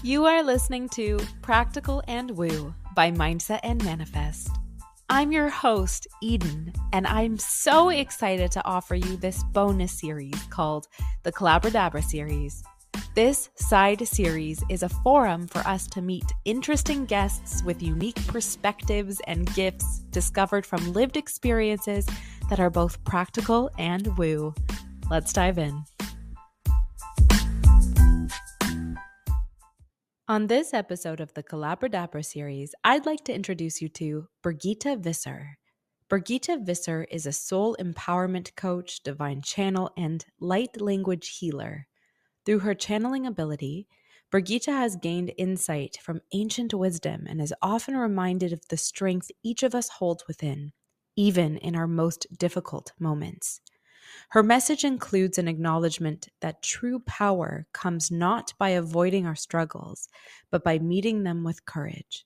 You are listening to Practical and Woo by Mindset and Manifest. I'm your host, Eden, and I'm so excited to offer you this bonus series called the Collabradabra series. This side series is a forum for us to meet interesting guests with unique perspectives and gifts discovered from lived experiences that are both practical and woo. Let's dive in. On this episode of the Collabradabra series, I'd like to introduce you to VITA Visser. VITA Visser is a soul empowerment coach, divine channel, and light language healer. Through her channeling ability, VITA has gained insight from ancient wisdom and is often reminded of the strength each of us holds within, even in our most difficult moments. Her message includes an acknowledgement that true power comes not by avoiding our struggles, but by meeting them with courage.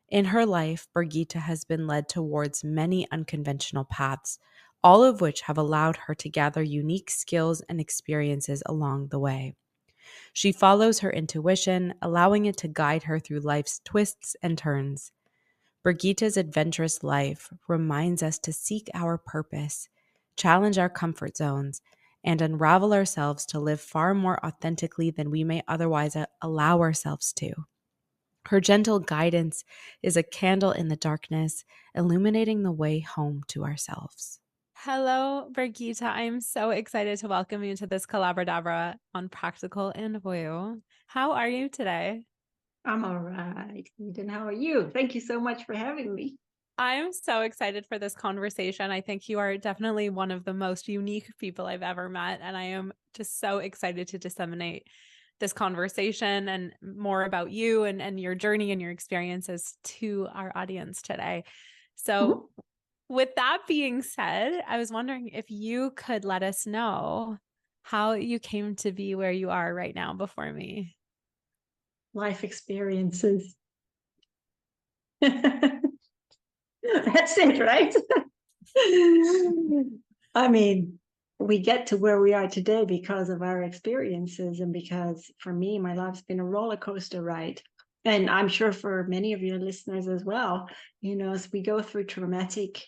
In her life, VITA has been led towards many unconventional paths, all of which have allowed her to gather unique skills and experiences along the way. She follows her intuition, allowing it to guide her through life's twists and turns. VITA's adventurous life reminds us to seek our purpose, challenge our comfort zones, and unravel ourselves to live far more authentically than we may otherwise allow ourselves to. Her gentle guidance is a candle in the darkness, illuminating the way home to ourselves. Hello, VITA. I'm so excited to welcome you to this Collabradabra on Practical and Woo. How are you today? I'm all right, Eden. How are you? Thank you so much for having me. I'm so excited for this conversation. I think you are definitely one of the most unique people I've ever met, and I am just so excited to disseminate this conversation and more about you and your journey and your experiences to our audience today. So with that being said, I was wondering if you could let us know how you came to be where you are right now before me. Life experiences. That's it, right? I mean, we get to where we are today because of our experiences, and because for me, my life's been a roller coaster ride. And I'm sure for many of your listeners as well, as we go through traumatic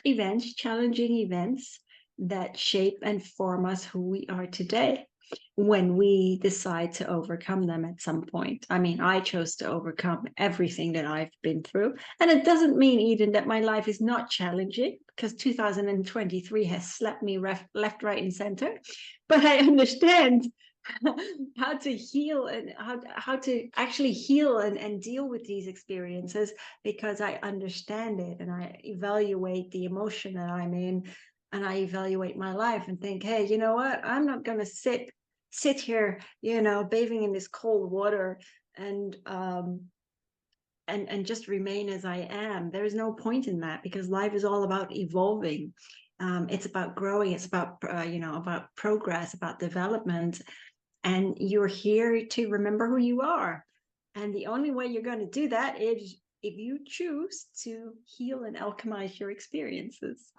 events, challenging events that shape and form us who we are today when we decide to overcome them at some point. I mean, I chose to overcome everything that I've been through. And it doesn't mean, Eden, that my life is not challenging, because 2023 has slapped me left, right, and center. But I understand how to heal and how to actually heal and deal with these experiences, because I understand it and I evaluate the emotion that I'm in, and I evaluate my life and think, hey, you know what? I'm not going to sit here, bathing in this cold water and just remain as I am. There is no point in that, because life is all about evolving. It's about growing. It's about about progress, about development. And you're here to remember who you are. And the only way you're going to do that is if you choose to heal and alchemize your experiences.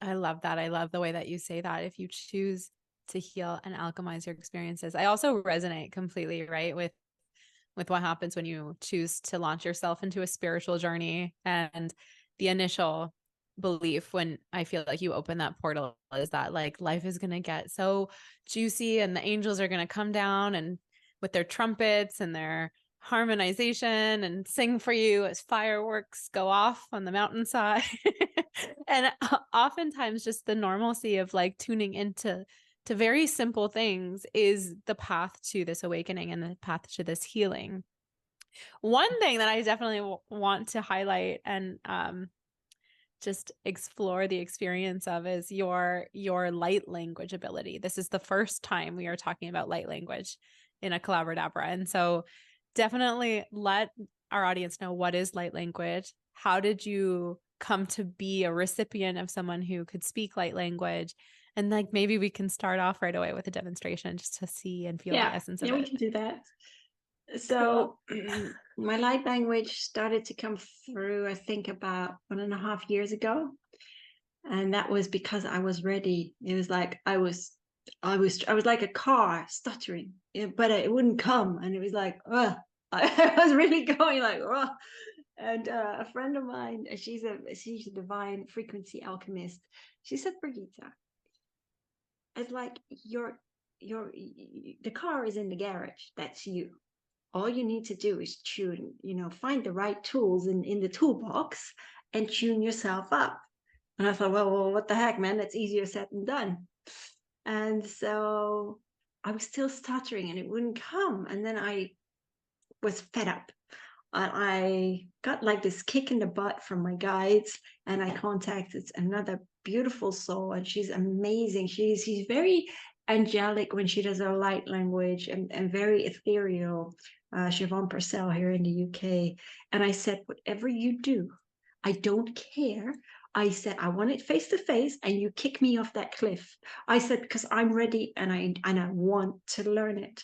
I love that. I love the way that you say that. If you choose to heal and alchemize your experiences. I also resonate completely, right, with what happens when you choose to launch yourself into a spiritual journey. And the initial belief when I feel like you open that portal is that like life is going to get so juicy and the angels are going to come down and with their trumpets and their harmonization and sing for you as fireworks go off on the mountainside. And oftentimes just the normalcy of like tuning into very simple things is the path to this awakening and the path to this healing. One thing that I definitely want to highlight and just explore the experience of is your light language ability. This is the first time we are talking about light language in a Collabradabra. And so definitely let our audience know, what is light language? How did you come to be a recipient of someone who could speak light language? And like maybe we can start off right away with a demonstration just to see and feel the essence of it. Yeah, we can do that. So my light language started to come through, I think, about 1.5 years ago. And that was because I was ready. It was like I was I was like a car stuttering, but it wouldn't come, and it was like, ugh. I was really going like, ugh. And a friend of mine, she's a divine frequency alchemist. She said, Brigitte, it's like your the car is in the garage. That's you. All you need to do is tune, find the right tools in the toolbox and tune yourself up. And I thought, well, what the heck, man? That's easier said than done. And so I was still stuttering and it wouldn't come. And then I was fed up. And I got like this kick in the butt from my guides, and I contacted another beautiful soul, and she's amazing. She's very angelic when she does her light language, and very ethereal. Siobhan Purcell here in the UK. And I said, whatever you do, I don't care. I said, I want it face to face, and you kick me off that cliff. I said, because I'm ready and I want to learn it.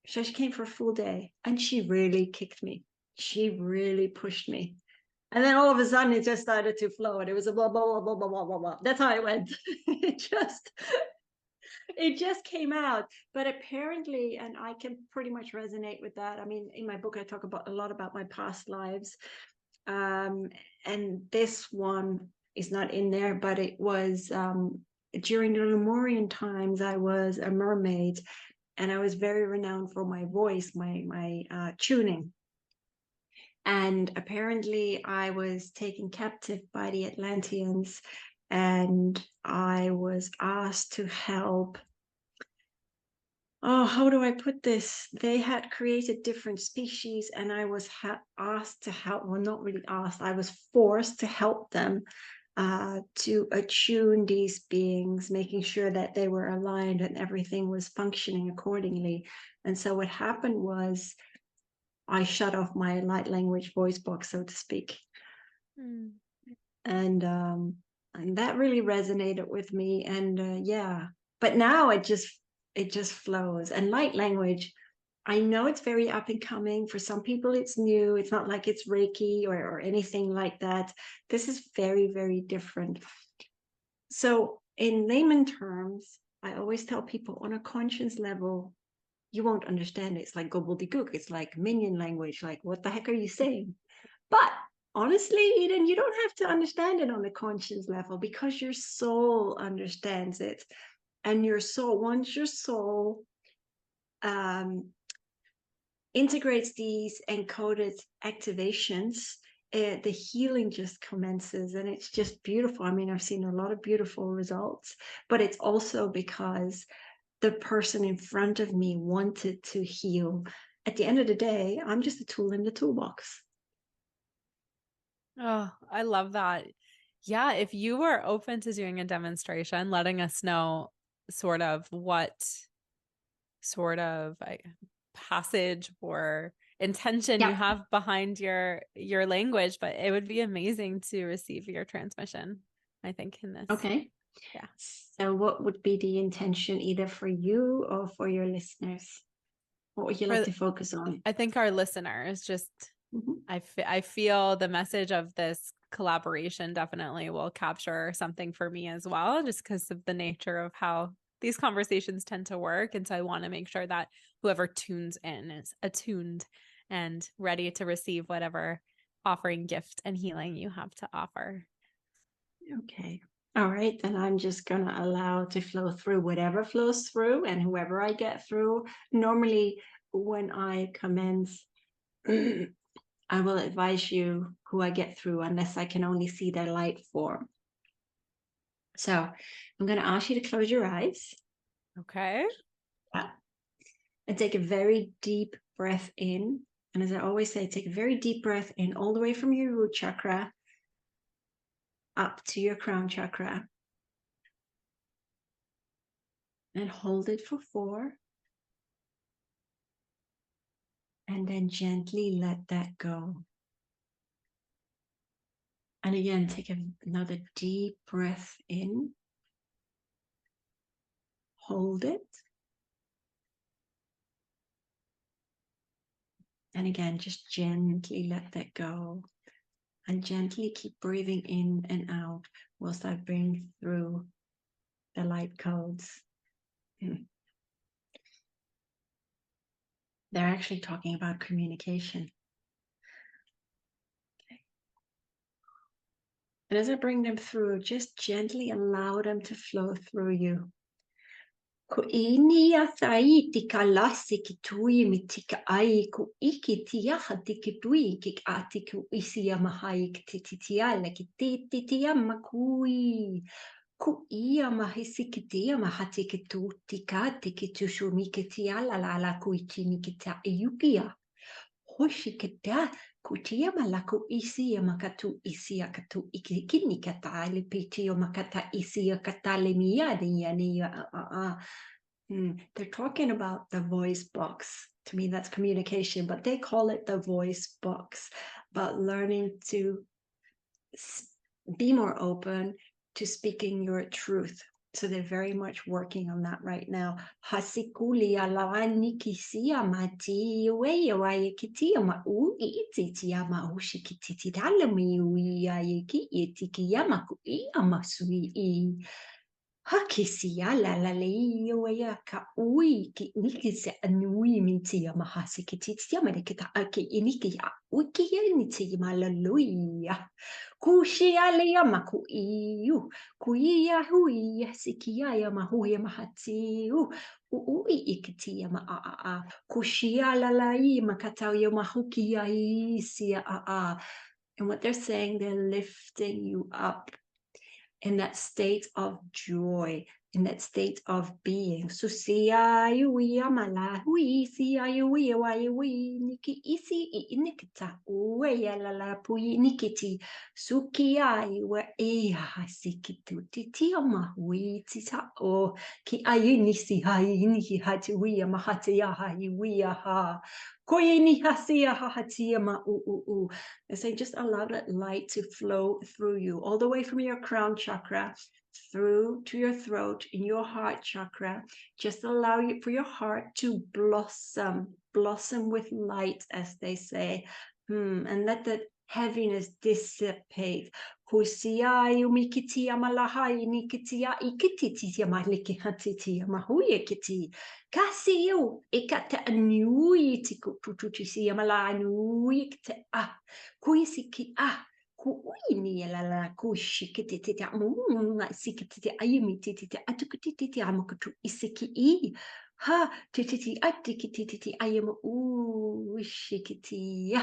So she came for a full day and she really kicked me. She really pushed me. And then all of a sudden it just started to flow and it was a blah, blah, blah, blah, blah, blah, blah. That's how it went. It just came out. But apparently, and I can pretty much resonate with that. I mean, in my book, I talk about a lot about my past lives. And this one is not in there, but it was during the Lemurian times, I was a mermaid and I was very renowned for my voice, my tuning. And apparently, I was taken captive by the Atlanteans, and I was asked to help. Oh, how do I put this? They had created different species, and I was asked to help. Well, not really asked. I was forced to help them to attune these beings, making sure that they were aligned and everything was functioning accordingly. And so what happened was I shut off my light language voice box, so to speak. Mm. And that really resonated with me. And yeah, but now it just flows. And light language, I know it's very up and coming. For some people, it's new. It's not like it's Reiki or anything like that. This is very, very different. So, in layman terms, I always tell people on a conscience level, you won't understand it. It's like gobbledygook. It's like minion language. Like, what the heck are you saying? But honestly, Eden, you don't have to understand it on a conscience level because your soul understands it. And your soul, once your soul um, integrates these encoded activations, the healing just commences and it's just beautiful. I mean, I've seen a lot of beautiful results, but it's also because the person in front of me wanted to heal. At the end of the day, I'm just a tool in the toolbox. Oh, I love that. Yeah, if you were open to doing a demonstration, letting us know sort of what sort of passage or intention you Yeah. have behind your language, but it would be amazing to receive your transmission, I think, in this. Okay. Yeah. So, what would be the intention either for you or for your listeners? What would you like For to focus on? I think our listeners just Mhm. I feel the message of this collaboration definitely will capture something for me as well, just because of the nature of how these conversations tend to work. And so I want to make sure that whoever tunes in is attuned and ready to receive whatever offering, gift, and healing you have to offer. Okay. All right. Then I'm just going to allow to flow through whatever flows through and whoever I get through. Normally, when I commence, I will advise you who I get through unless I can only see their light form. So I'm going to ask you to close your eyes. Okay. And take a very deep breath in. And as I always say, take a very deep breath in all the way from your root chakra up to your crown chakra. And hold it for 4. And then gently let that go. And again, take another deep breath in. Hold it. And again, just gently let that go. And gently keep breathing in and out whilst I bring through the light codes. They're actually talking about communication. Okay. And as I bring them through, just gently allow them to flow through you. Ko inia sai tika lasi ki tui mi tika ai ko iki tiaha tiki tui ki ati ku isi mahai ki titiala ki tititia makui. Ku ia mahisi ki tia mahati ki tu tika tiki tushu mi ki tiala la la ku iti mi ki ta iukia. Hoshi ki ta ku tia malaku isi makatu isi akatu iki kini kata ali piti o makata isi akata le mia de yani They're talking about the voice box. To me, that's communication, but they call it the voice box. About learning to be more open to speaking your truth. So they're very much working on that right now. Hasikuli alawani kisia mati we wa kitia ma u iti ma ushi kititi dalami wi ya ki itiki yama ku ama sui Hakisia la la le ya ka ui ki niki se anui miti ya mahasi ki titi ya mare kita aki iniki ya uki ya niti ma la lui ya kushi ya le ya maku iu kui ya hui ya siki ya mahu ya mahati ui ikiti ya ma a kushi ya la la I makatau ya mahuki ya isi ya and what they're saying, they're lifting you up in that state of joy, in that state of being. So siya yui amala hui siya yui wa yui niki isi nikita uwe ya la la pui nikiti sukia iwa ea sikitu titi ama hui tita o ki ayi nisi hai niki hati wi ama hati ya hai wi ha koye ni hasi ya hati ama u. I say just allow that light to flow through you, all the way from your crown chakra through to your throat in your heart chakra. Just allow it for your heart to blossom with light, as they say, and let that heaviness dissipate. Husia yumikitia malahai nikitia ikititia maliki hatitia mahuye kiti. Kasio ikata anui tiku tututisia malanui kite kuisiki kuini la la kushikitita sikitita ayumitita atukutita amakutu isiki ha tititi atikititi ayam shikiti.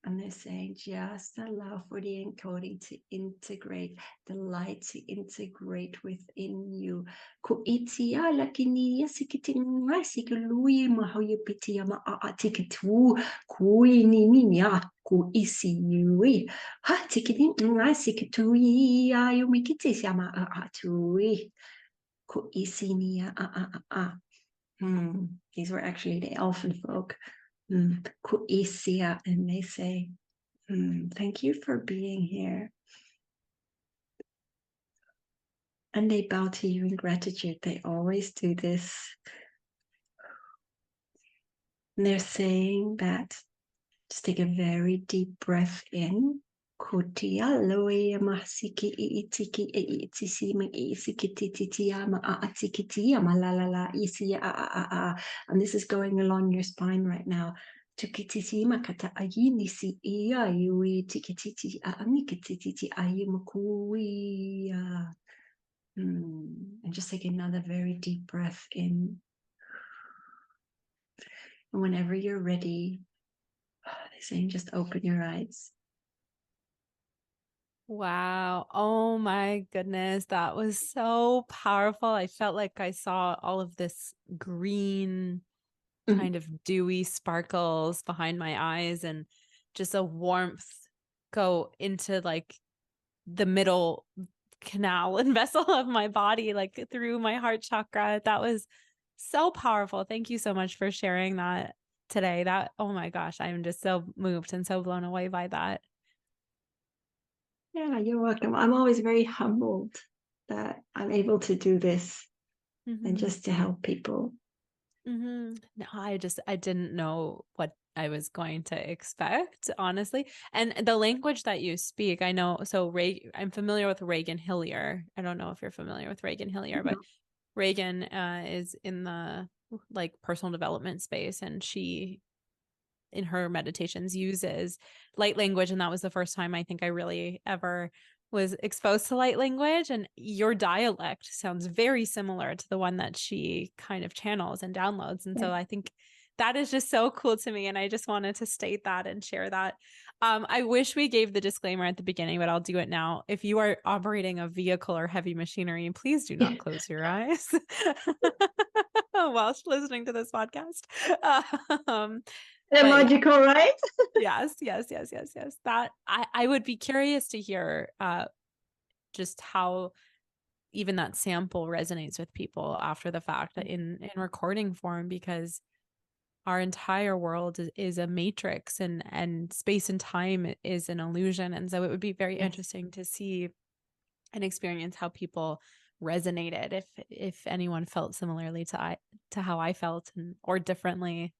And they're saying just allow for the encoding to integrate, the light to integrate within you. Ko itia lakini sikitinga sikului mahoye pitia ma atikitu kui ninya ku isi yui ha tikini nga sikitui ayu mikiti sama atui ko isi nia These were actually the elfin folk. Kuisia, and they say, thank you for being here. And they bow to you in gratitude. They always do this. And they're saying that just take a very deep breath in. Kutia loe masiki itiki itisi ma isiki tititia ma atikitia ma la la la isi and this is going along your spine right now. Tukititi kata ayini si iya yui tikititi amikititi ayimakui. And just take another very deep breath in. And whenever you're ready, they're saying just open your eyes. Wow. Oh my goodness. That was so powerful. I felt like I saw all of this green kind of dewy sparkles behind my eyes and just a warmth go into like the middle canal and vessel of my body, like through my heart chakra. That was so powerful. Thank you so much for sharing that today. Oh my gosh, I'm just so moved and so blown away by that. Yeah, you're welcome. I'm always very humbled that I'm able to do this and just to help people. No, I didn't know what I was going to expect, honestly. And the language that you speak, I know. So I'm familiar with Reagan Hillier. I don't know if you're familiar with Reagan Hillier, but Reagan is in the like personal development space, and she in her meditations uses light language. And that was the first time I think I really ever was exposed to light language. And your dialect sounds very similar to the one that she kind of channels and downloads. And so I think that is just so cool to me. And I just wanted to state that and share that. I wish we gave the disclaimer at the beginning, but I'll do it now. If you are operating a vehicle or heavy machinery, please do not close your eyes whilst listening to this podcast. Um, but yeah, Logical, right? yes, yes, yes, yes, yes. That I would be curious to hear just how even that sample resonates with people after the fact in recording form, because our entire world is a matrix, and space and time is an illusion. And so it would be very Yes. interesting to see and experience how people resonated, if anyone felt similarly to how I felt, and or differently,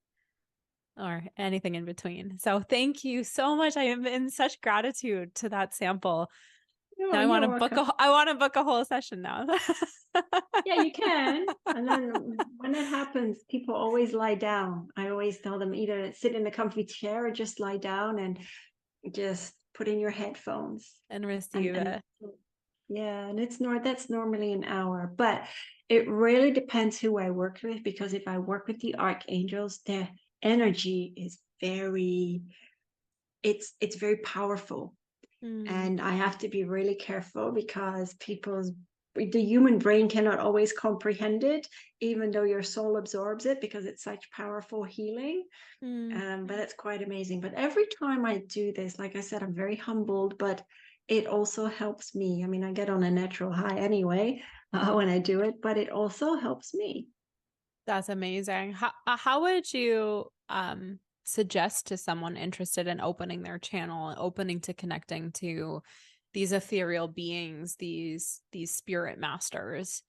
or anything in between. So thank you so much. I am in such gratitude to that sample. Now Oh, I want you're to book welcome. I want to book a whole session now. Yeah, you can. And then when that happens, people always lie down. I always tell them either sit in a comfy chair or just lie down and just put in your headphones. And receive And it. yeah, and that's normally an hour, but it really depends who I work with, because if I work with the archangels, their energy is it's very powerful. Mm, And I have to be really careful because the human brain cannot always comprehend it, even though your soul absorbs it because it's such powerful healing. mm. But it's quite amazing. But every time I do this, like I said, I'm very humbled, but it also helps me. I mean, I get on a natural high anyway when I do it, but it also helps me. That's amazing. How would you suggest to someone interested in opening their channel, opening to connecting to these ethereal beings, these spirit masters,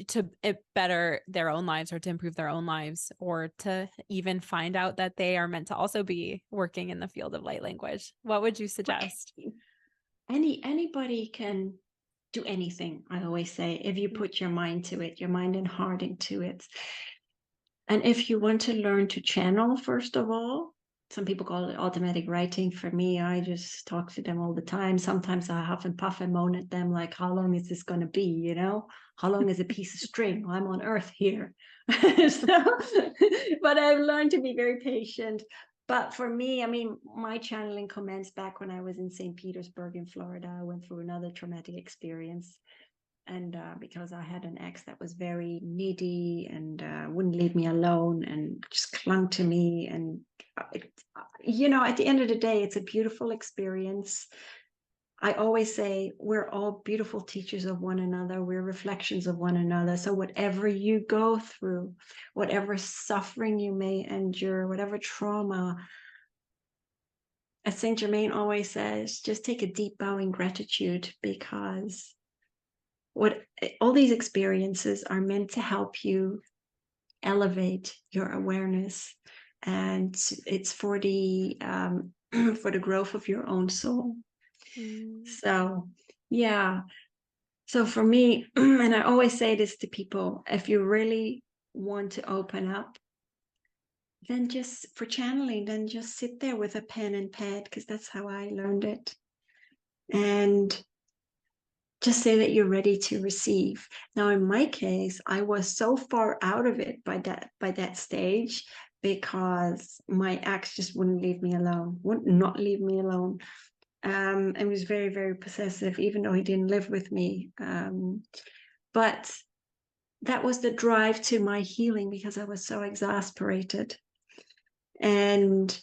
to better their own lives, or to improve their own lives, or to even find out that they are meant to also be working in the field of light language? What would you suggest? Anybody can do anything, I always say, if you put your mind to it, your mind and heart into it. And if you want to learn to channel, first of all, some people call it automatic writing. For me, I just talk to them all the time. Sometimes I huff and puff and moan at them, like, how long is this going to be? You know, how long is a piece of string? I'm on Earth here. So, but I've learned to be very patient. But for me, I mean, my channeling commenced back when I was in St. Petersburg in Florida. I went through another traumatic experience, and because I had an ex that was very needy and wouldn't leave me alone and just clung to me. And at the end of the day, it's a beautiful experience. I always say we're all beautiful teachers of one another. We're reflections of one another. So whatever you go through, whatever suffering you may endure, whatever trauma, as Saint Germain always says, just take a deep bow in gratitude, because what all these experiences are meant to help you elevate your awareness, and it's for the for the growth of your own soul. Mm, So yeah, so for me, and I always say this to people, if you really want to open up, then just for channeling, then just sit there with a pen and pad, because that's how I learned it, and just say that you're ready to receive. Now, in my case, I was so far out of it by that stage, because my ex just wouldn't leave me alone, would not leave me alone. And was very, very possessive, even though he didn't live with me. But that was the drive to my healing, because I was so exasperated. And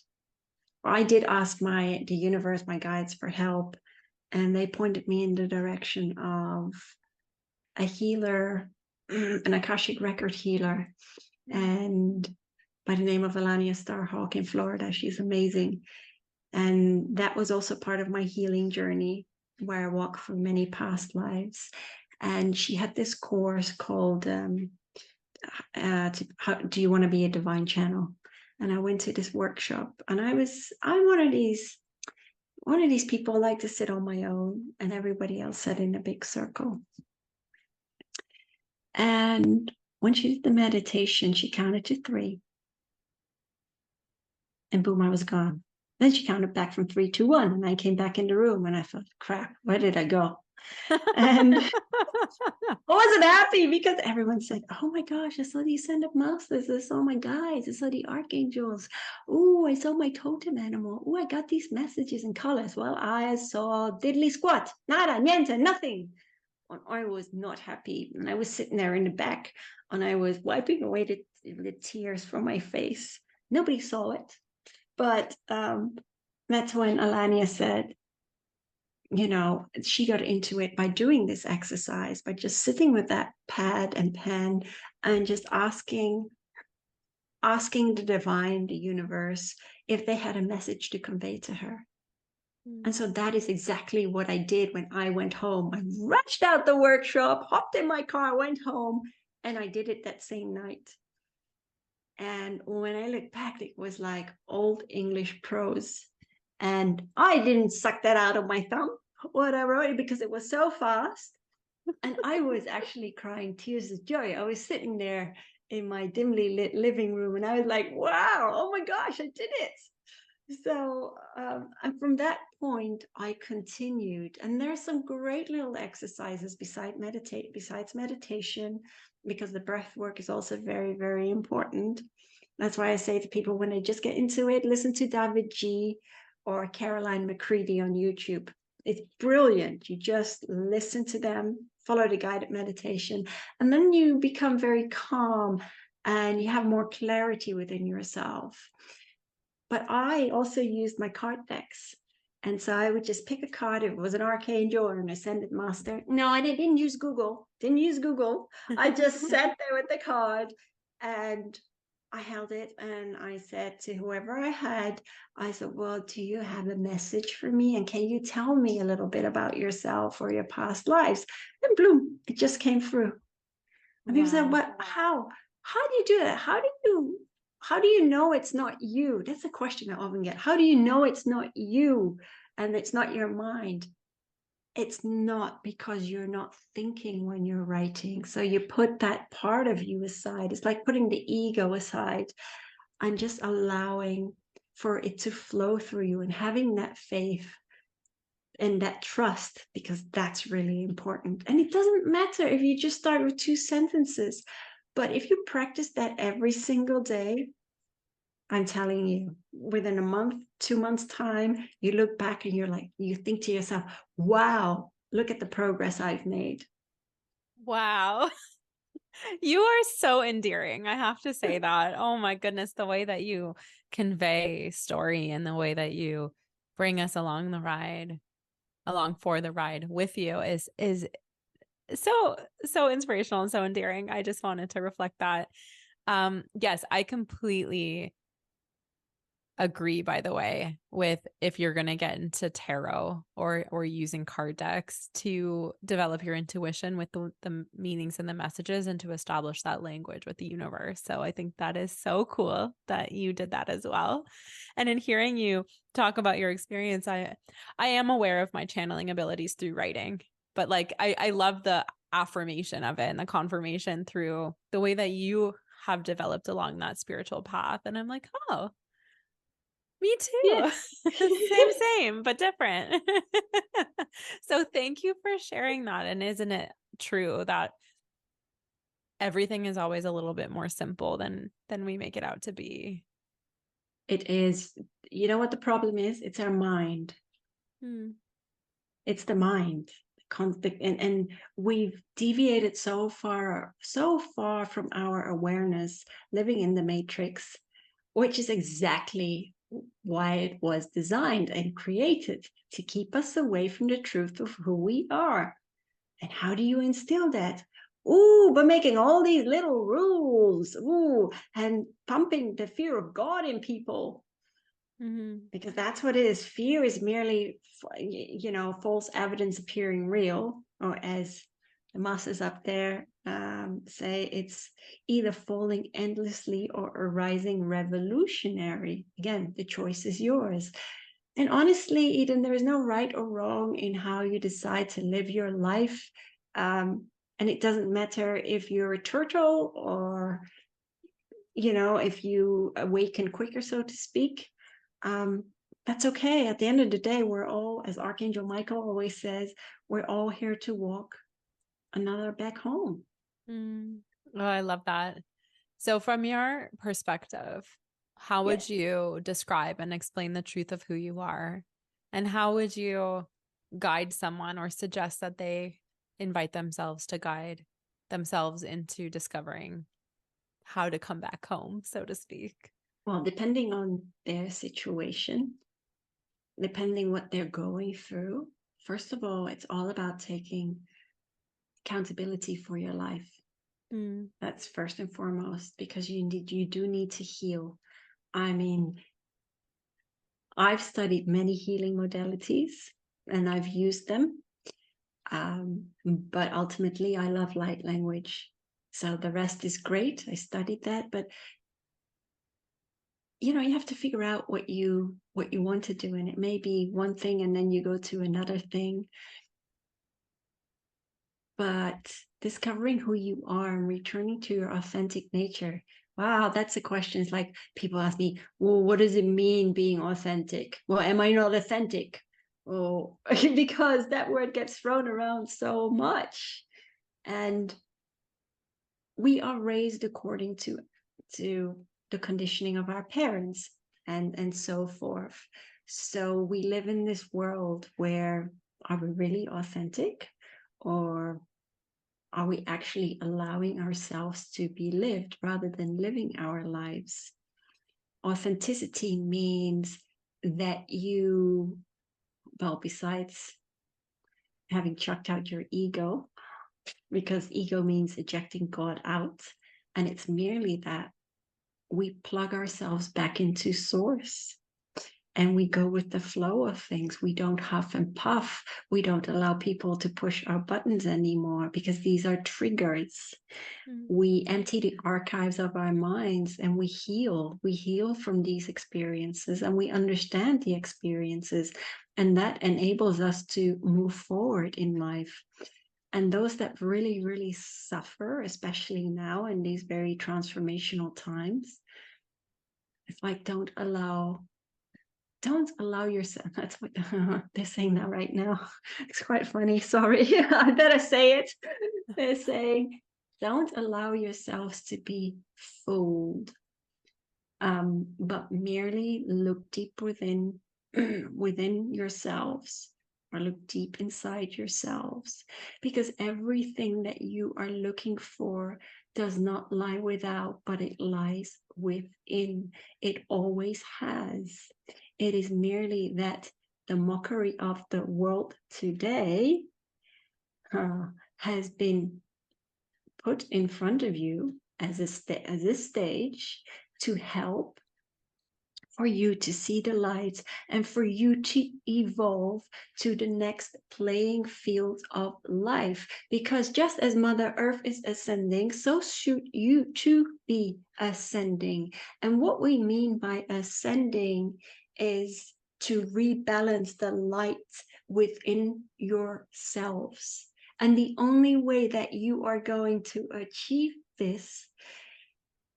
I did ask the universe, my guides, for help, and they pointed me in the direction of a healer, an Akashic record healer, and by the name of Alania Starhawk in Florida. She's amazing. And that was also part of my healing journey, where I walk through many past lives. And she had this course called how do you want to be a divine channel? and I went to this workshop, and I'm one of these people like to sit on my own, and everybody else sat in a big circle. And when she did the meditation, she counted to 3, and boom, I was gone. Then she counted back from 3, 2, 1, and I came back in the room, and I thought, crap, where did I go? And I wasn't happy because everyone said, "Oh my gosh, I saw the ascended masters. I saw my guides. I saw the archangels. Oh, I saw my totem animal. Oh, I got these messages in colors." Well, I saw diddly squat, nada, niente, nothing. And I was not happy. And I was sitting there in the back, and I was wiping away the tears from my face. Nobody saw it. But that's when Alania said, she got into it by doing this exercise, by just sitting with that pad and pen and just asking the divine, the universe, if they had a message to convey to her. And so that is exactly what I did when I went home. I rushed out the workshop, hopped in my car, went home, and I did it that same night. And when I look back, it was like old English prose. And I didn't suck that out of my thumb when I wrote it because it was so fast. And I was actually crying tears of joy. I was sitting there in my dimly lit living room, and I was like, wow, oh my gosh, I did it. So and from that point, I continued. And there are some great little exercises besides meditation, because the breath work is also very, very important. That's why I say to people, when they just get into it, listen to David G or Caroline McCready on YouTube. It's brilliant. You just listen to them, follow the guided meditation, and then you become very calm and you have more clarity within yourself. But I also used my card decks. And so I would just pick a card. If it was an archangel or an ascended master. No, I didn't use Google. I just sat there with the card, and I held it, and I said to whoever I said, well, do you have a message for me? And can you tell me a little bit about yourself or your past lives? And boom, it just came through. And people said, Wow. "What? How? How do you do that? How do you know it's not you?" That's a question I often get. How do you know it's not you and it's not your mind? It's not because you're not thinking when you're writing. So you put that part of you aside. It's like putting the ego aside and just allowing for it to flow through you and having that faith and that trust, because that's really important. And it doesn't matter if you just start with 2 sentences, but if you practice that every single day, I'm telling you, within a month, 2 months time, you look back and you think to yourself, wow, look at the progress I've made. Wow. You are so endearing. I have to say that. Oh my goodness, the way that you convey story and the way that you bring us along for the ride with you is so inspirational and so endearing. I just wanted to reflect that. Yes, I completely agree, by the way, with if you're going to get into tarot or using card decks to develop your intuition with the meanings and the messages and to establish that language with the universe. So I think that is so cool that you did that as well. And in hearing you talk about your experience, I am aware of my channeling abilities through writing, but like I love the affirmation of it and the confirmation through the way that you have developed along that spiritual path. And I'm like, oh, me too. Same, but different. So thank you for sharing that. And isn't it true that everything is always a little bit more simple than we make it out to be? It is. You know what the problem is? It's our mind. Hmm. It's the mind. And we've deviated so far from our awareness, living in the matrix, which is exactly why it was designed and created, to keep us away from the truth of who we are. And how do you instill that? Ooh, by making all these little rules, ooh, and pumping the fear of God in people. Mm-hmm. Because that's what it is. Fear is merely, false evidence appearing real, or as the masses up there say it's either falling endlessly or arising revolutionary. Again, the choice is yours. And honestly, Eden, there is no right or wrong in how you decide to live your life. And it doesn't matter if you're a turtle or, if you awaken quicker, so to speak. That's okay. At the end of the day, we're all, as Archangel Michael always says, we're all here to walk another back home. Mm. Oh, I love that. So, from your perspective, how would Yes. you describe and explain the truth of who you are? And how would you guide someone or suggest that they invite themselves to guide themselves into discovering how to come back home, so to speak? Well, depending on their situation, depending what they're going through, first of all, it's all about taking accountability for your life. Mm. That's first and foremost, because you do need to heal. I mean, I've studied many healing modalities and I've used them. But ultimately, I love light language. So the rest is great. I studied that, but you have to figure out what you want to do, and it may be one thing and then you go to another thing. But discovering who you are and returning to your authentic nature. Wow, that's a question. It's like people ask me, well, what does it mean being authentic? Well, am I not authentic? Oh, because that word gets thrown around so much. And we are raised according to the conditioning of our parents and so forth. So we live in this world where, are we really authentic, or are we actually allowing ourselves to be lived rather than living our lives? Authenticity means that well, besides having chucked out your ego, because ego means ejecting God out, and it's merely that we plug ourselves back into source and we go with the flow of things. We don't huff and puff. We don't allow people to push our buttons anymore because these are triggers. Mm. We empty the archives of our minds and we heal. We heal from these experiences and we understand the experiences. And that enables us to move forward in life. And those that really, really suffer, especially now in these very transformational times, it's like don't allow yourself. That's what they're saying that right now. It's quite funny. Sorry, I better say it. They're saying, don't allow yourselves to be fooled, but merely look deep within within yourselves, or look deep inside yourselves, because everything that you are looking for does not lie without, but it lies within. It always has. It is merely that the mockery of the world today has been put in front of you as a stage to help for you to see the light and for you to evolve to the next playing field of life. Because just as Mother Earth is ascending, so should you too be ascending. And what we mean by ascending is to rebalance the light within yourselves. And the only way that you are going to achieve this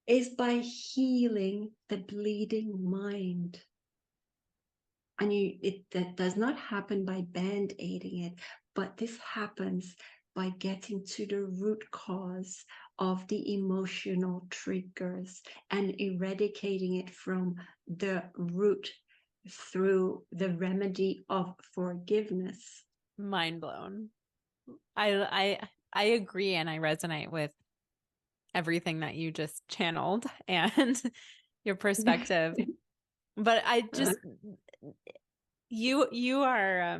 is by healing the bleeding mind. And that does not happen by band-aiding it, but this happens by getting to the root cause of the emotional triggers and eradicating it from the root through the remedy of forgiveness. Mind blown. I agree and I resonate with everything that you just channeled and your perspective. But I just you are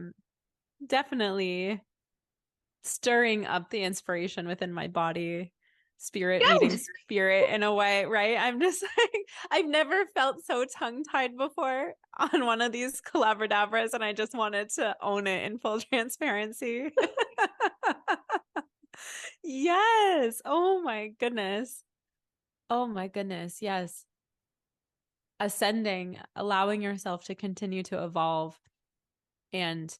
definitely stirring up the inspiration within my body, spirit meeting Good. spirit in a way, right? I'm just like, I've never felt so tongue-tied before on one of these collaboradabras, and I just wanted to own it in full transparency. Yes. Oh my goodness. Oh my goodness. Yes. Ascending, allowing yourself to continue to evolve and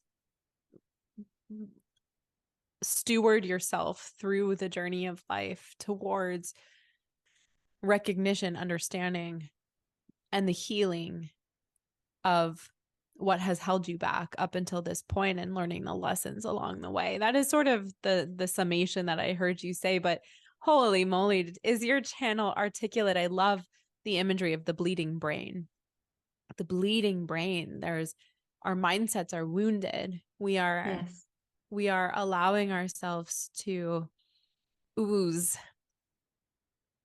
steward yourself through the journey of life towards recognition, understanding, and the healing of what has held you back up until this point and learning the lessons along the way. That is sort of the summation that I heard you say, but holy moly, is your channel articulate? I love the imagery of the bleeding brain. The bleeding brain. There's our mindsets are wounded. Yes. We are allowing ourselves to ooze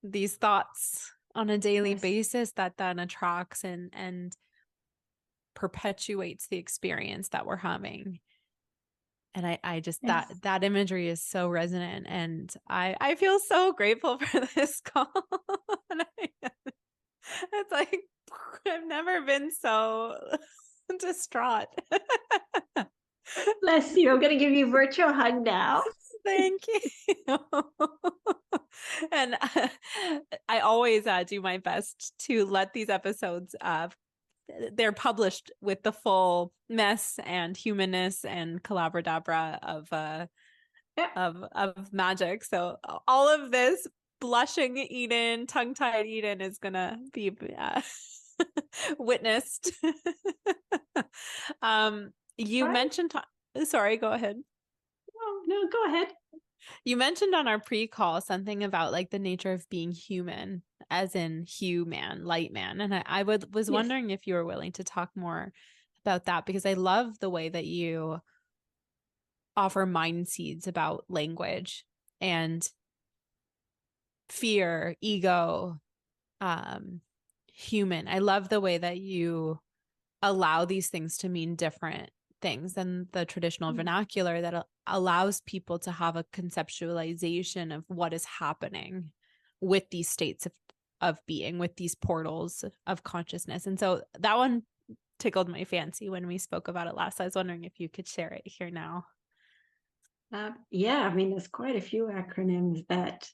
these thoughts on a daily Yes. basis that then attracts and perpetuates the experience that we're having. And I just Yes. that imagery is so resonant, and I feel so grateful for this call. It's like I've never been so distraught. Bless you. I'm going to give you a virtual hug now. Thank you. And I always do my best to let these episodes they're published with the full mess and humanness and calabradabra Yep. of magic. So all of this blushing Eden, tongue-tied Eden is gonna be witnessed. You Right. mentioned, sorry, go ahead. No, no, go ahead. You mentioned on our pre-call something about like the nature of being human, as in human, light man. And was Yes. wondering if you were willing to talk more about that because I love the way that you offer mind seeds about language and fear, ego, um, human. I love the way that you allow these things to mean different things than the traditional Mm. vernacular that allows people to have a conceptualization of what is happening with these states of being, with these portals of consciousness. And so that one tickled my fancy when we spoke about it last. I was wondering if you could share it here now. Yeah, I mean, there's quite a few acronyms that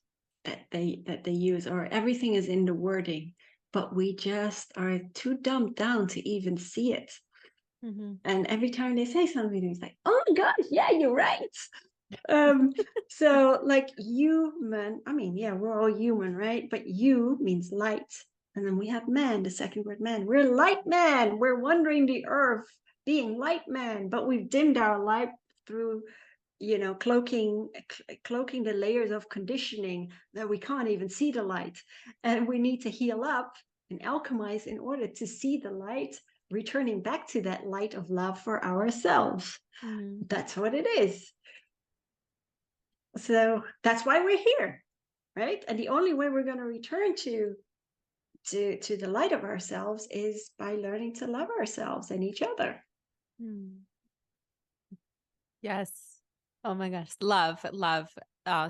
they use, or everything is in the wording, but we just are too dumbed down to even see it. Mm-hmm. And every time they say something, it's like, oh my gosh, yeah, you're right. Um, so like human, I mean, yeah, we're all human, right? But you means light. And then we have man, the second word man. We're light man. We're wandering the earth, being light man, but we've dimmed our light through, cloaking the layers of conditioning that we can't even see the light. And we need to heal up and alchemize in order to see the light, returning back to that light of love for ourselves. Mm-hmm. That's what it is. So that's why we're here, right? And the only way we're going to return to the light of ourselves is by learning to love ourselves and each other. Mm. Yes. Oh my gosh. Love, love.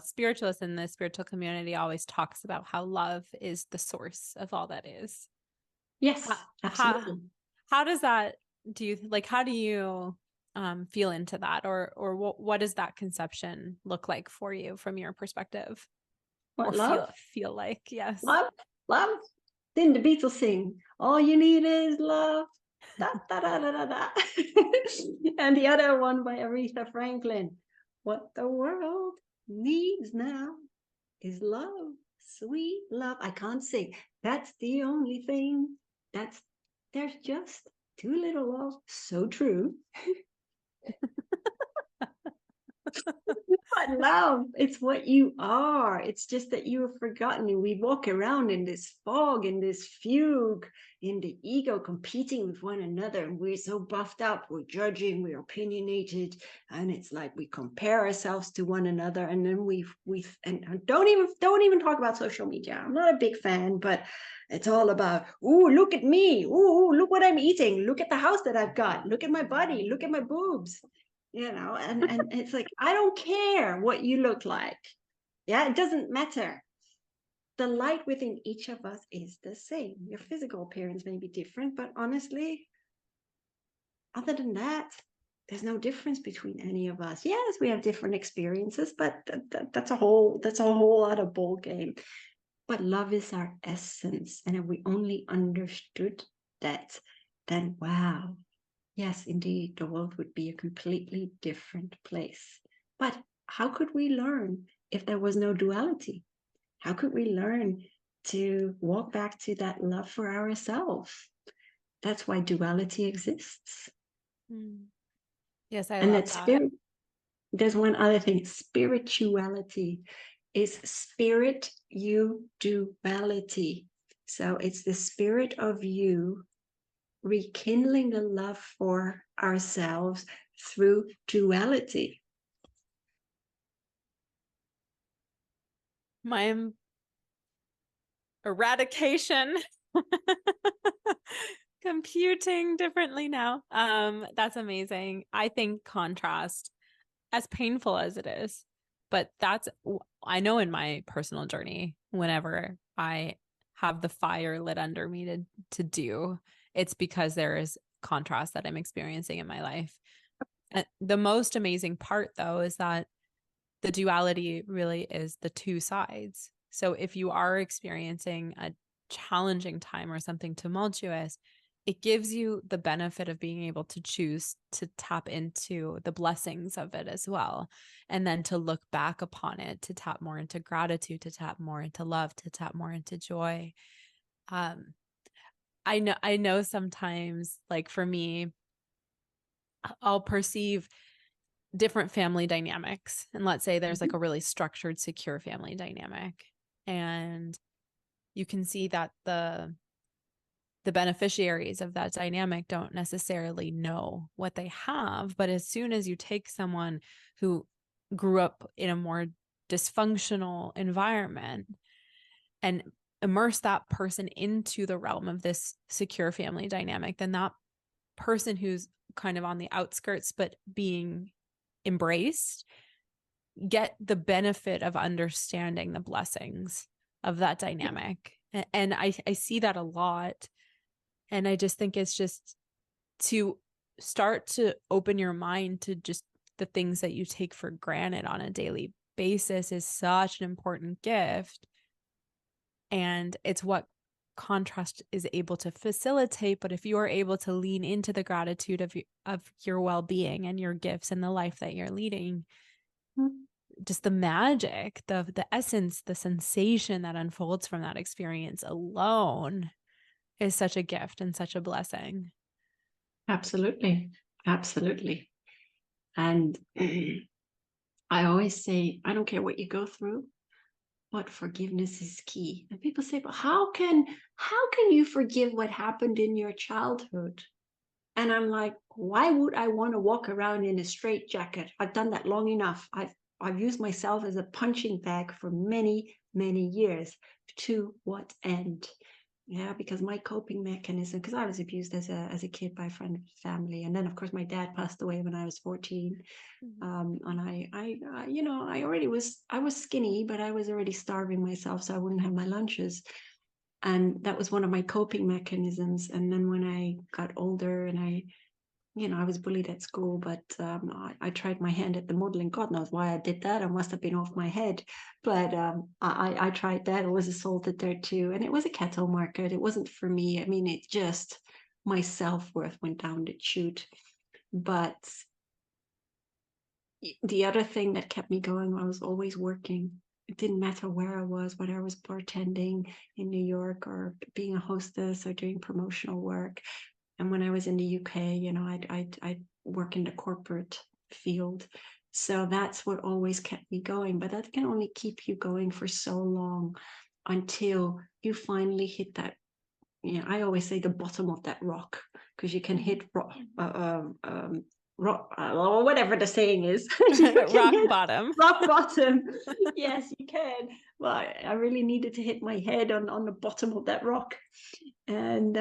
Spiritualists in the spiritual community always talks about how love is the source of all that is. How, Yes, how, absolutely. how does that, do you like, how do you feel into that or what does that conception look like for you from your perspective or What feel, love? feel like? Yes. Love? Love? Then the Beatles sing, all you need is love. Da, da, da, da, da, da. And the other one by Aretha Franklin. What the world needs now is love, sweet love. I can't sing. That's the only thing. That's there's just too little love. So true. But love, it's what you are. It's just that you have forgotten. We walk around in this fog, in this fugue, in the ego competing with one another. And we're so buffed up, we're judging, we're opinionated. And it's like we compare ourselves to one another. And then and don't even talk about social media. I'm not a big fan, but it's all about, ooh, look at me. Ooh, look what I'm eating. Look at the house that I've got. Look at my body. Look at my boobs, and it's like, I don't care what you look like. Yeah, it doesn't matter. The light within each of us is the same. Your physical appearance may be different, but honestly, other than that, There's no difference between any of us. Yes, we have different experiences, but that's a whole other ball game. But love is our essence, and if we only understood that, then wow, yes, indeed, the world would be a completely different place. But how could we learn if there was no duality? How could we learn to walk back to that love for ourselves? That's why duality exists. Mm. Yes, I And love that that. spirit, there's one other thing, spirituality is spirit you duality. So it's the spirit of you rekindling the love for ourselves through duality. My eradication. Computing differently now. That's amazing. I think contrast, as painful as it is, but I know in my personal journey, whenever I have the fire lit under me to do, it's because there is contrast that I'm experiencing in my life. And the most amazing part, though, is that the duality really is the two sides. So if you are experiencing a challenging time or something tumultuous, it gives you the benefit of being able to choose to tap into the blessings of it as well. And then to look back upon it, to tap more into gratitude, to tap more into love, to tap more into joy. Um, I know sometimes, like for me, I'll perceive different family dynamics. And let's say there's like a really structured, secure family dynamic. And you can see that the beneficiaries of that dynamic don't necessarily know what they have. But as soon as you take someone who grew up in a more dysfunctional environment and immerse that person into the realm of this secure family dynamic, then that person who's kind of on the outskirts but being embraced get the benefit of understanding the blessings of that dynamic. And I see that a lot. And I just think it's just to start to open your mind to just the things that you take for granted on a daily basis is such an important gift. And it's what contrast is able to facilitate. But if you are able to lean into the gratitude of your well-being and your gifts and the life that you're leading, just the magic, the essence, the sensation that unfolds from that experience alone is such a gift and such a blessing. Absolutely. Absolutely. And I always say, I don't care what you go through, but forgiveness is key. And people say, but how can you forgive what happened in your childhood? And I'm like, why would I want to walk around in a straitjacket? I've done that long enough. I've used myself as a punching bag for many, many years. To what end? Yeah, because my coping mechanism, because I was abused as a kid by a friend of family, and then of course my dad passed away when I was 14. And I was skinny, but I was already starving myself, so I wouldn't have my lunches, and that was one of my coping mechanisms. And then when I got older and I was bullied at school, but I tried my hand at the modeling. God knows why I did that. I must have been off my head. But I tried that. I was assaulted there too. And it was a cattle market. It wasn't for me. I mean, it just, my self-worth went down the chute. But the other thing that kept me going, I was always working. It didn't matter where I was, whether I was bartending in New York or being a hostess or doing promotional work. And when I was in the UK, I'd work in the corporate field. So that's what always kept me going. But that can only keep you going for so long until you finally hit that. I always say the bottom of that rock, because you can hit rock, rock, or whatever the saying is. You can Rock hit bottom. rock bottom. Yes, you can. Well, I really needed to hit my head on the bottom of that rock. And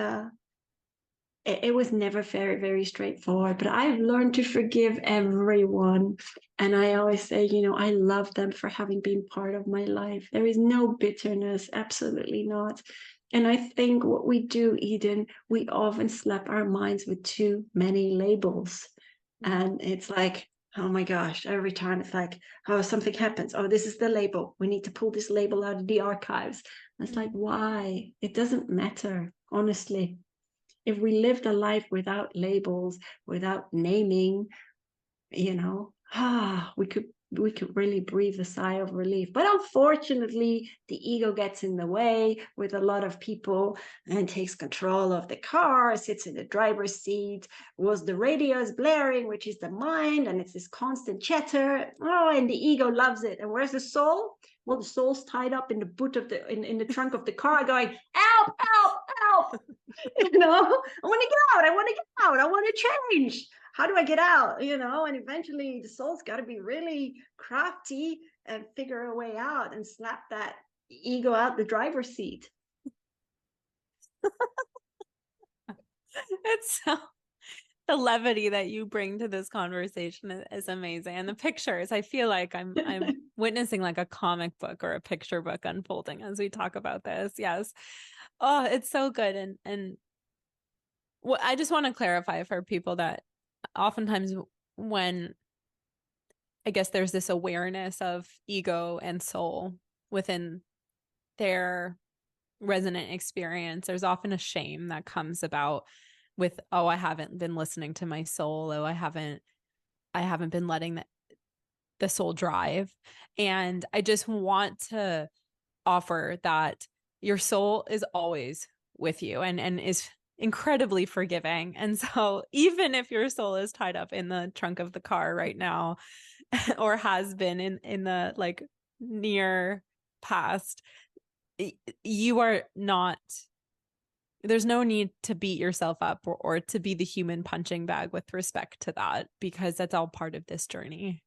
it was never very, very straightforward, but I've learned to forgive everyone. And I always say, I love them for having been part of my life. There is no bitterness, absolutely not. And I think what we do, Eden, we often slap our minds with too many labels. And it's like, oh my gosh, every time it's like, oh, something happens. Oh, this is the label. We need to pull this label out of the archives. And it's like, Mm. why? It doesn't matter, honestly. If we lived a life without labels, without naming, we could really breathe a sigh of relief. But unfortunately, the ego gets in the way with a lot of people and takes control of the car, sits in the driver's seat, was the radio is blaring, which is the mind, and it's this constant chatter. Oh, and the ego loves it. And where's the soul? Well, the soul's tied up in the boot of the trunk of the car, going, help, help, help. I want to get out. I want to get out. I want to change. How do I get out? And eventually the soul's got to be really crafty and figure a way out and slap that ego out the driver's seat. It's so the levity that you bring to this conversation is amazing. And the pictures, I feel like I'm witnessing like a comic book or a picture book unfolding as we talk about this. Yes. Oh, it's so good. And what I just want to clarify for people that oftentimes when I guess there's this awareness of ego and soul within their resonant experience, there's often a shame that comes about with, oh, I haven't been listening to my soul. Oh, I haven't been letting the soul drive. And I just want to offer that your soul is always with you and is incredibly forgiving. And so even if your soul is tied up in the trunk of the car right now or has been in the like near past, you are not, there's no need to beat yourself up or to be the human punching bag with respect to that, because that's all part of this journey.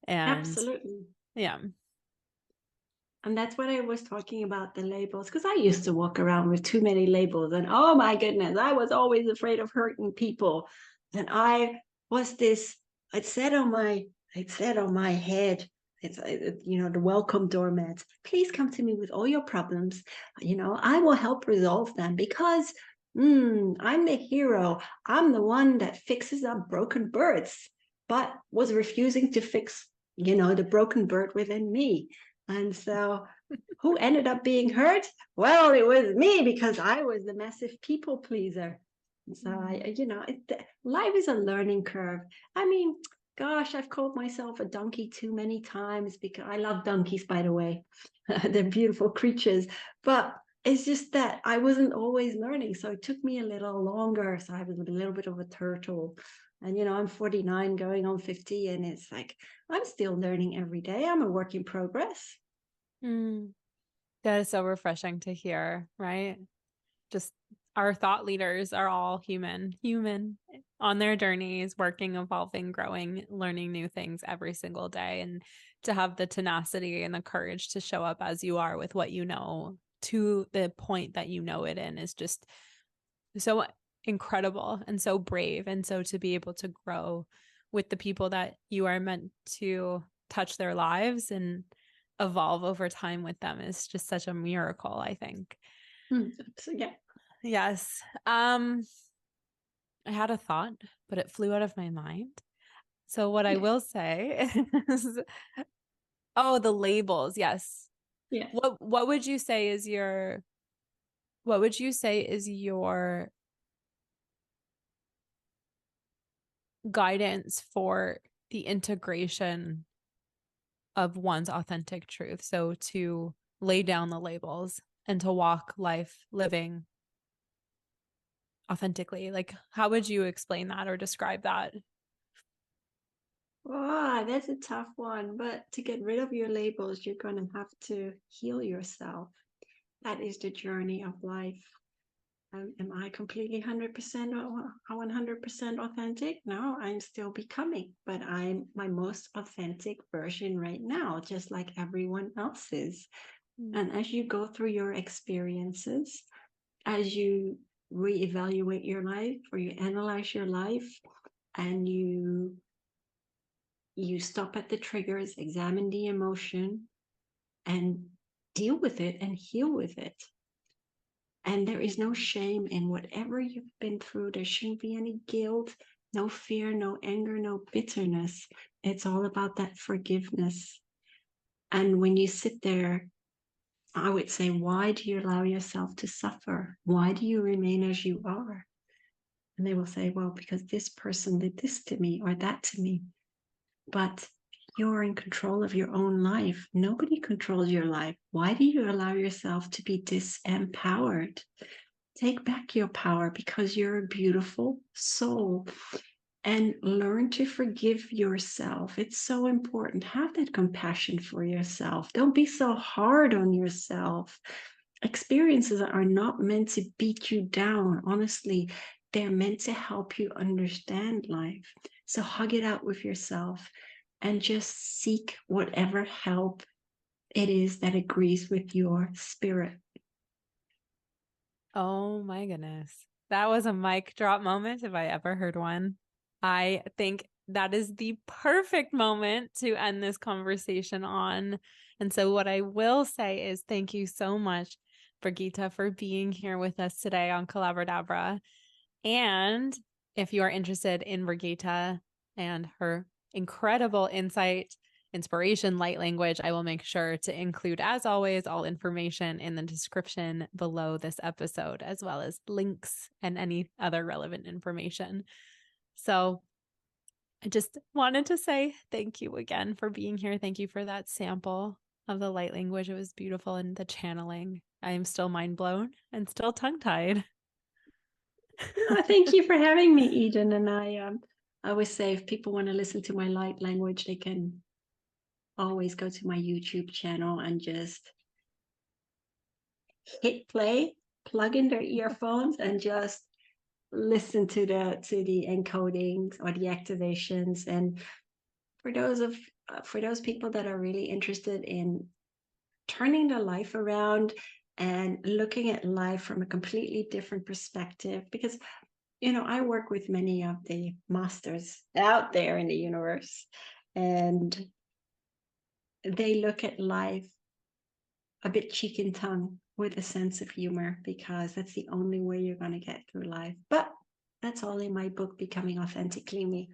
And Absolutely. yeah. And that's what I was talking about, the labels, because I used to walk around with too many labels. And oh my goodness, I was always afraid of hurting people. And I was this, I'd said on my head, the welcome doormat. Please come to me with all your problems. I will help resolve them because I'm the hero. I'm the one that fixes up broken birds, but was refusing to fix, the broken bird within me. And so who ended up being hurt? Well, it was me because I was the massive people pleaser. So life is a learning curve. I mean, gosh, I've called myself a donkey too many times because I love donkeys, by the way. They're beautiful creatures, but it's just that I wasn't always learning. So it took me a little longer. So I was a little bit of a turtle. And, I'm 49 going on 50, and it's like I'm still learning every day. I'm a work in progress. Mm. That is so refreshing to hear, right? Just our thought leaders are all human on their journeys, working, evolving, growing, learning new things every single day. And to have the tenacity and the courage to show up as you are with what you know to the point that you know it in is just so incredible and so brave. And so to be able to grow with the people that you are meant to touch their lives and evolve over time with them is just such a miracle, I think. So yeah, Yes. I had a thought, but it flew out of my mind. So what I yeah, will say is, oh, the labels. Yes. yeah. What would you say is your guidance for the integration of one's authentic truth? So to lay down the labels and to walk life living authentically. Like, how would you explain that or describe that? Wow, that's a tough one. But to get rid of your labels, you're going to have to heal yourself. That is the journey of life. Am I completely 100% or 100% authentic? No, I'm still becoming, but I'm my most authentic version right now, just like everyone else is. Mm. And as you go through your experiences, as you reevaluate your life or you analyze your life, and you stop at the triggers, examine the emotion, and deal with it and heal with it. And there is no shame in whatever you've been through. There shouldn't be any guilt. no fear, no anger, no bitterness. It's all about that forgiveness. And when you sit there, I would say, why do you allow yourself to suffer? Why do you remain as you are? And they will say, well, because this person did this to me or that to me. But you're in control of your own life. Nobody controls your life. Why do you allow yourself to be disempowered? Take back your power because you're a beautiful soul, and learn to forgive yourself. It's so important. Have that compassion for yourself. Don't be so hard on yourself. Experiences are not meant to beat you down. Honestly, they're meant to help you understand life. So hug it out with yourself and just seek whatever help it is that agrees with your spirit. Oh my goodness. That was a mic drop moment if I ever heard one. I think that is the perfect moment to end this conversation on. And so, what I will say is thank you so much, Brigitte, for being here with us today on Calabradabra. And if you are interested in Brigitte and her incredible insight, inspiration, light language, I will make sure to include, as always, all information in the description below this episode, as well as links and any other relevant information. So I just wanted to say thank you again for being here. Thank you for that sample of the light language. It was beautiful, and the channeling. I am still mind blown and still tongue tied. Thank you for having me, Eden. And I always say if people want to listen to my light language, they can always go to my YouTube channel and just hit play, plug in their earphones, and just listen to the encodings or the activations. And for those people that are really interested in turning their life around and looking at life from a completely different perspective, because I work with many of the masters out there in the universe, and they look at life a bit cheek and tongue with a sense of humor, because that's the only way you're going to get through life. But that's all in my book, Becoming Authentically Me.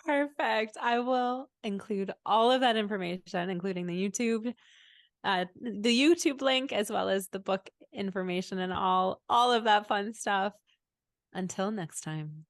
Perfect. I will include all of that information, including the YouTube link, as well as the book information and all of that fun stuff. Until next time.